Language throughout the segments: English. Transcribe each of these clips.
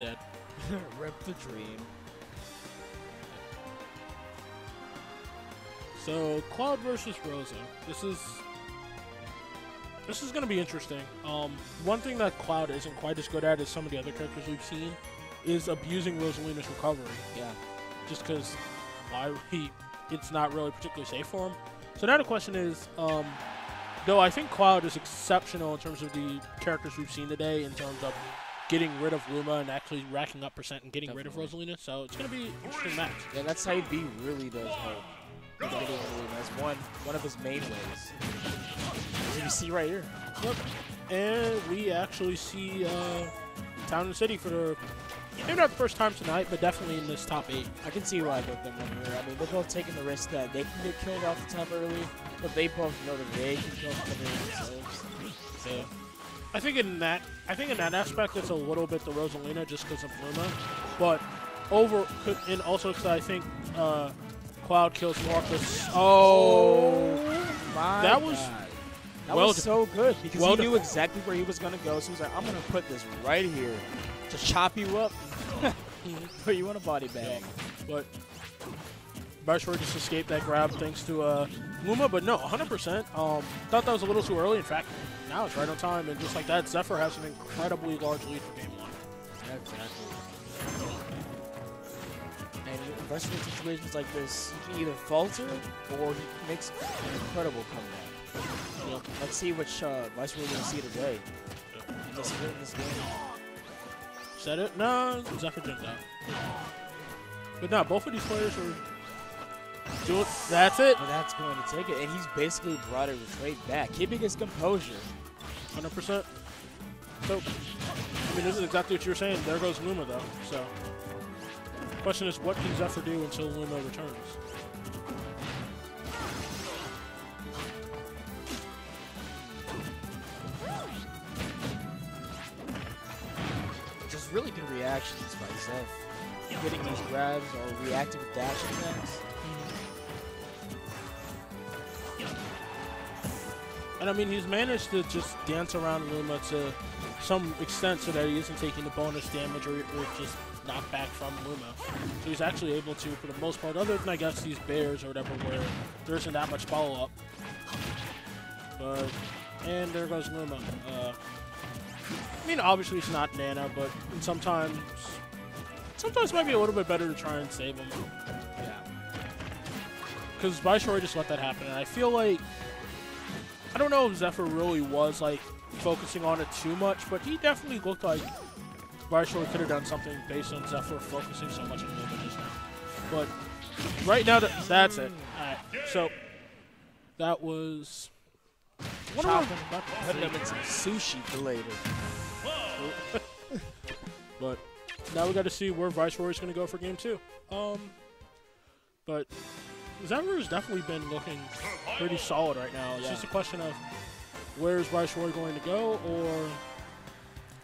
dead. Rip the dream. So Cloud versus Rosa. This is going to be interesting. One thing that Cloud isn't quite as good at as some of the other characters we've seen is abusing Rosalina's recovery. Yeah. Just because it's not really particularly safe for him. So now the question is, though I think Cloud is exceptional in terms of the characters we've seen today, in terms of getting rid of Luma and actually racking up percent and getting rid of Rosalina. So it's going to be an interesting match. Yeah, that side B really does help. That's one of his main ways. As you see right here. Yep. And we actually see Town and City for the, maybe not the first time tonight, but definitely in this top 8. I can see why both of them won here. I mean, they're both taking the risk that they can get killed off the top early, but they both know that they can kill themselves. So I think in that aspect, it's a little bit the Rosalina just because of Luma, but and also because I think Cloud kills Marcus. Oh, my that was God. That was so good because he knew exactly where he was going to go. So he was like, I'm going to put this right here to chop you up, put you in a body bag. But Viceroy just escaped that grab thanks to Luma, but no, 100%. Thought that was a little too early. In fact, now it's right on time, and just like that, Zephyr has an incredibly large lead for game 1. Exactly. And in Viceroy situations like this, he can either falter or he makes an incredible comeback. Yep. Let's see which Viceroy we're going to see today. In this game. Said it? No, Zephyr jumped out. But no, both of these players are doing. That's it. But that's going to take it, and he's basically brought it right back, keeping his composure. 100%. So, I mean, this is exactly what you were saying. There goes Luma, though. So, the question is, what can Zephyr do until Luma returns? Just really good reactions by Zeph. Getting these grabs or reacting with dash attacks. And I mean, he's managed to just dance around Luma to some extent so that he isn't taking the bonus damage or just knockback from Luma. So he's actually able to, for the most part, other than I guess these bears or whatever where there isn't that much follow-up. But, and there goes Luma. I mean, obviously it's not Nana, but sometimes it might be a little bit better to try and save him. Yeah. Because Viceroy just let that happen, and I feel like, I don't know if Zephyr really was like focusing on it too much, but he definitely looked like Viceroy could have done something based on Zephyr focusing so much on Luma just now. But right now, that's it. Alright, so that was... Putting them in some sushi for later. But now we got to see where Viceroy's going to go for game 2. But Zephyr has definitely been looking pretty solid right now. It's just a question of where's Viceroy going to go, or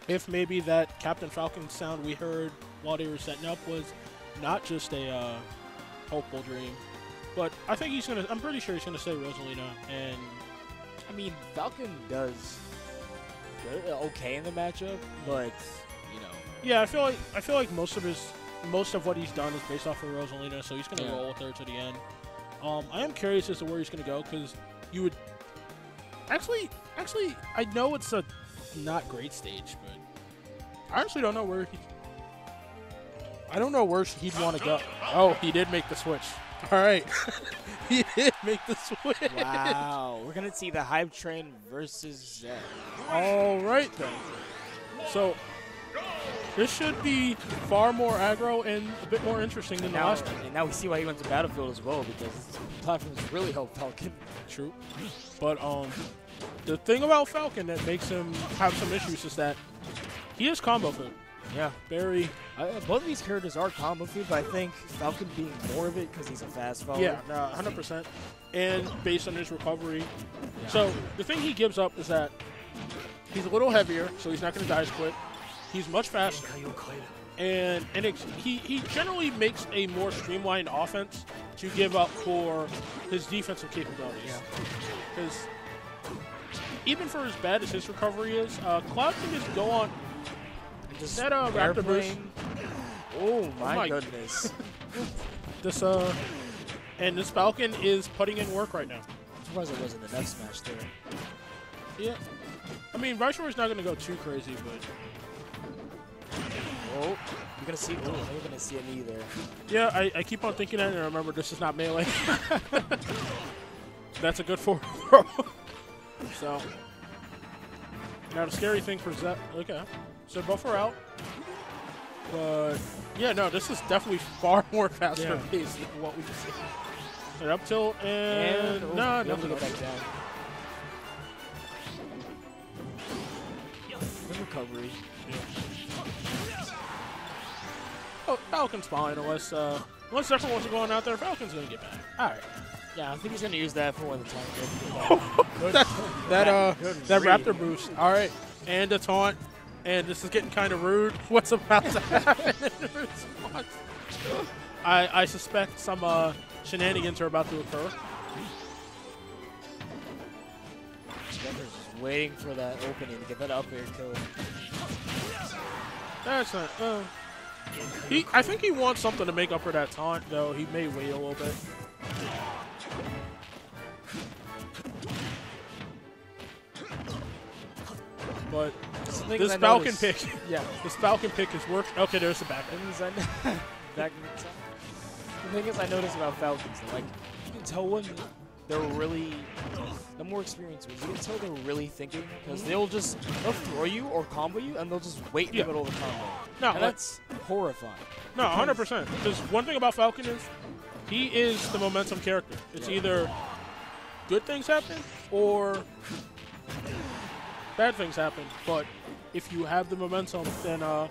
if maybe that Captain Falcon sound we heard while they were setting up was not just a hopeful dream. But I think he's going to, I'm pretty sure he's going to say Rosalina. And I mean, Falcon does okay in the matchup, but you know. Yeah, I feel like most of what he's done is based off of Rosalina, so he's gonna roll with her to the end. I am curious as to where he's gonna go, because you would actually I know it's a not great stage, but I honestly don't know where he'd want to go. Oh, he did make the switch. All right. He did make the switch. Wow. We're going to see the Hype Train versus Zeph. All right, then. So, this should be far more aggro and a bit more interesting than the last one. And now we see why he went to Battlefield as well, because platforms really help Falcon. True. But the thing about Falcon that makes him have some issues is that he is combo food. Yeah. Very. Both of these characters are combo food, but I think Falcon being more of it because he's a fast follower. Yeah, 100%. And based on his recovery. Yeah. So the thing he gives up is that he's a little heavier, so he's not going to die as quick. He's much faster. And he generally makes a more streamlined offense to give up for his defensive capabilities. Because even for as bad as his recovery is, Cloud can just go on. Just that Raptor boost. Oh my goodness. This and this Falcon is putting in work right now. I'm surprised it wasn't the next match there. Yeah. I mean, Viceroy's not going to go too crazy, but... Oh, you're going to see... Oh, you're going to see a knee there. Yeah, I keep on thinking that, and I remember this is not melee. That's a good forward throw. So... Now, the scary thing for Zep... Okay. So, both are out. But... Yeah, no, this is definitely far more faster paced than what we've seen. And up tilt, and... no, nothing go back down. Good recovery. Yeah. Oh, Falcon's fine unless Zephyr wants to go on out there. Falcon's gonna get back. All right. Yeah, I think he's gonna use that for when the time goes. that Raptor boost. All right, and a taunt, and this is getting kind of rude. What's about to happen in response? I suspect some shenanigans are about to occur. Zephyr just waiting for that opening to get that up air kill. That's not. I think he wants something to make up for that taunt, though. He may wait a little bit. But this Falcon pick, this Falcon pick is work. Okay, there's the back. The thing is, I noticed about Falcons, like you can tell when they're really the more experienced ones. You can tell they're really thinking because they'll throw you or combo you, and they'll just wait in the middle of the combo. No, and that's horrifying. No, 100%. Because one thing about Falcon is he is the momentum character. It's either good things happen or bad things happen. But if you have the momentum, then you're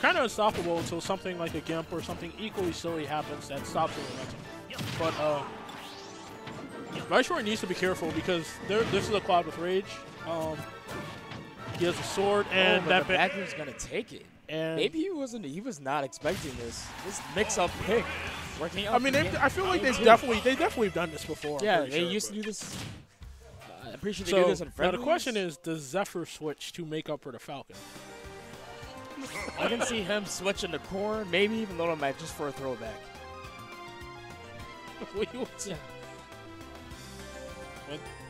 kind of unstoppable until something like a Gimp or something equally silly happens that stops the momentum. But Viceroy needs to be careful because this is a Cloud with Rage. He has a sword, and that backroom's gonna take it. And maybe he was not expecting this. This mix-up pick working out. I mean, I feel like they definitely done this before. Yeah, they used to do this. I'm pretty sure they do this in friendlies. Now the question is, does Zephyr switch to make up for the Falcon? I can see him switching the core, maybe even Little Mac just for a throwback.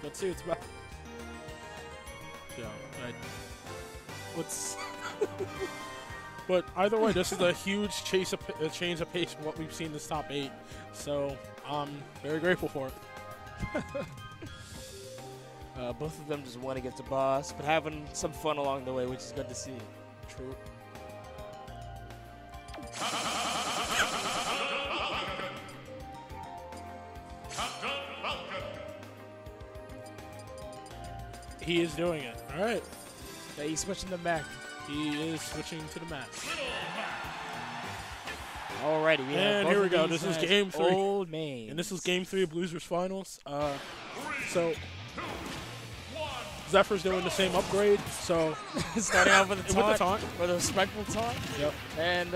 Let's see what's about. Yeah, but either way, this is a huge change of pace from what we've seen in this top 8. So I'm very grateful for it. Both of them just won against the boss, but having some fun along the way, which is good to see. True. He is doing it. All right. Yeah, he's switching to Mac. He is switching to the Mac. Alrighty, and here we go. This is game 3. Old man. And this is game 3 of Losers Finals. So Zephyr's doing the same upgrade. So starting off with the taunt. With a respectful taunt. Yep. And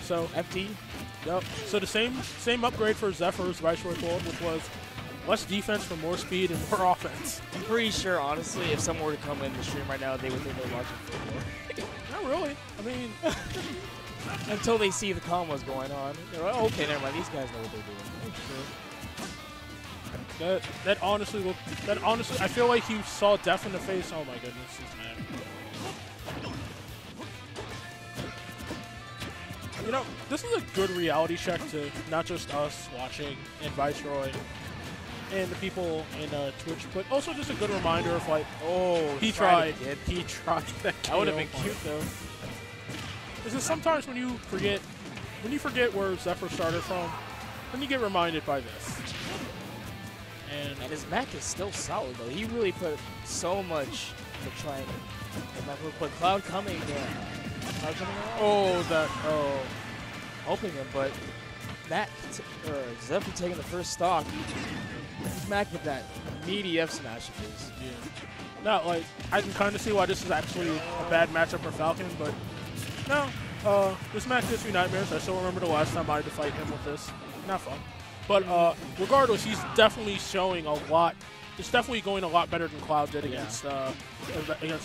so FD. Yep. So the same upgrade for Zephyr's Viceroy Gold, which was less defense for more speed and more offense. I'm pretty sure, honestly, if someone were to come in the stream right now, they would think they're watching football. Not really. I mean, until they see the combos going on, they're like, oh, okay, never mind. These guys know what they're doing. That honestly, I feel like you saw death in the face. Oh my goodness, he's mad. You know, this is a good reality check to not just us watching and Viceroy and the people in Twitch, but also just a good reminder of like, oh, he tried that. That would have been cute though. Is it sometimes when you forget where Zephyr started from, then you get reminded by this. And his Mac is still solid though. He really put so much to try and but Cloud coming helping him, but Zephyr taking the first stock. Mac with that meaty F smash of his. Yeah. Now, like, I can kind of see why this is actually a bad matchup for Falcon, but no, this match gives me nightmares. I still remember the last time I had to fight him with this. Not fun. But regardless, he's definitely showing a lot. It's definitely going a lot better than Cloud did against the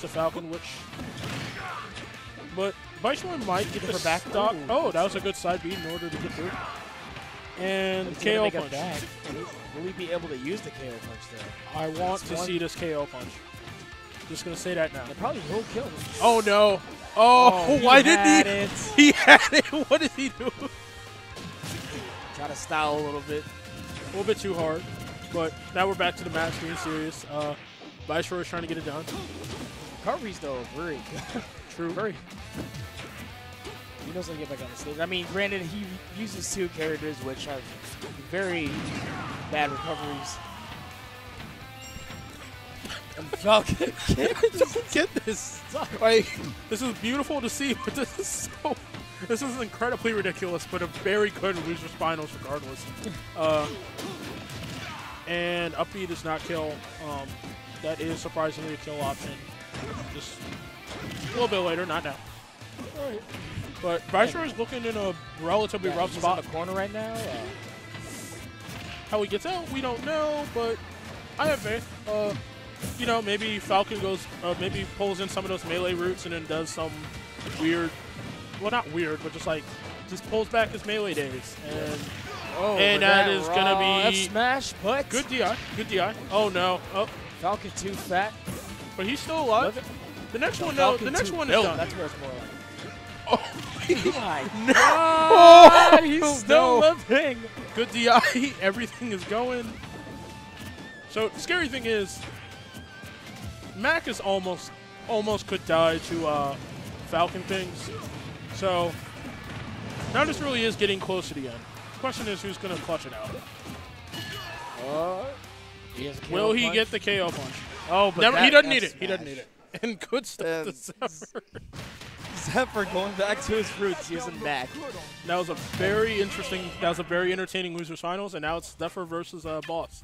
Falcon, but Viceroy might get the back stock. Oh, that was a good side beat in order to get through. And KO punch. Will he be able to use the KO punch there? I want to see this KO punch. Just gonna say that now. It probably will kill him. Oh no! Oh, why didn't he? He had it. What did he do? Try to style a little bit too hard. But now we're back to the match being serious. Viceroy is trying to get it done. Recoveries though, very good. True. Very. He knows how to get back on the stage. I mean, granted, he uses 2 characters which have very bad recoveries. And Falcon don't get this. Like, this is beautiful to see, but this is incredibly ridiculous, but a very good loser's finals regardless. And up B does not kill. That is surprisingly a kill option. Just a little bit later, not now. All right. But Viceroy is looking in a relatively rough spot. In the corner right now. How he gets out, we don't know, but I have faith. You know, maybe Falcon goes, maybe pulls in some of those melee routes and then does some weird, well, not weird, but just pulls back his melee days. And that is going to be F smash, but good DI, good DI. Oh no, oh. Falcon too fat. But he's still alive. The next one, no, the next one is done. That's where it's more like. Oh my no! God, he's still living. Good DI, everything is going. So the scary thing is, Mac is almost could die to Falcon things. So now this really is getting close to the end. The question is who's going to clutch it out. Will he get the KO punch? Oh, but he doesn't need it. He doesn't need it. And good stuff to Zephyr. Zephyr going back to his roots using Mac. That was a very interesting, that was a very entertaining losers finals, and now it's Zephyr versus Boss.